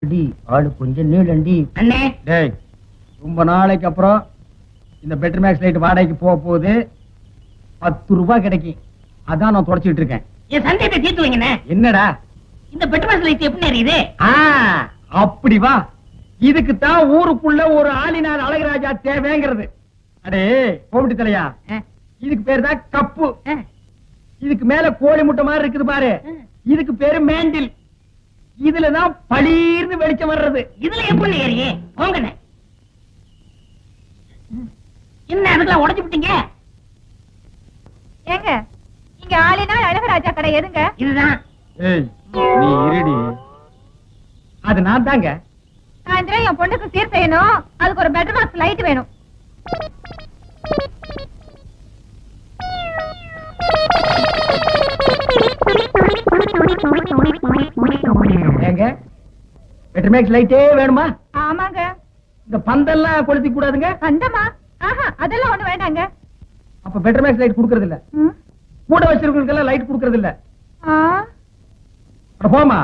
அடி ஆளு கொஞ்சம் நீளண்டி அண்ணே டேய் ரொம்ப நாளைக்கு அப்புறம் இந்த பெட்டர் மேக்ஸ் லைட் வாடகைக்கு போக போகுது 10 ரூபாய் கிடைக்கும் அதான் நான் தொடச்சிட்டு இருக்கேன். என் சந்தேகத்தை தீர்த்து வைங்கண்ணே. என்னடா இந்த பெட்ரோல் லைட் எப்படி எரியுது? ஆ அப்படி வா, இதுக்கு தான் ஊருக்குள்ள ஒரு ஆளினார் அழகுராஜா தேவைங்கிறது. அடே கோவிட்டு தலையா, இதுக்கு பேரு தான் கப்பு. இதுக்கு மேல கோழி முட்டை மாதிரி இருக்குது பாரு, இதுக்கு பேரு மேண்டில். இதுலதான் பளீர்னு வெளிச்சம் வர்றது. இதுல எப்படி ஏறியே போங்கண்ணே. என்ன அதுக்கெல்லாம் உடைச்சு விட்டீங்க? ஏங்க இங்க ஆளினால் அழகராஜா கடை எதுங்க? இதுதான். ஏய் நீ இருடி, அது நான் தாங்க. சாயந்தரம் என் பொண்ணுக்கு சீர் செய்யணும், அதுக்கு ஒரு பெட்டர் பாக்ஸ் லைட் வேணும். ஏங்க பெட்டர் மேக்ஸ் லைட்டே வேணுமா? ஆமாங்க. இந்த பந்தெல்லாம் கொளுத்தி கூடாதுங்க. அந்தமா ஆஹா அதெல்லாம் ஒண்ணு வேண்டாங்க. அப்ப பெட்டர் மேக்ஸ் லைட் குடுக்கறது இல்ல, ம். கூட வச்சிருக்கவங்களுக்கு எல்லாம் லைட் குடுக்கறது இல்ல. ஆ அட போமா.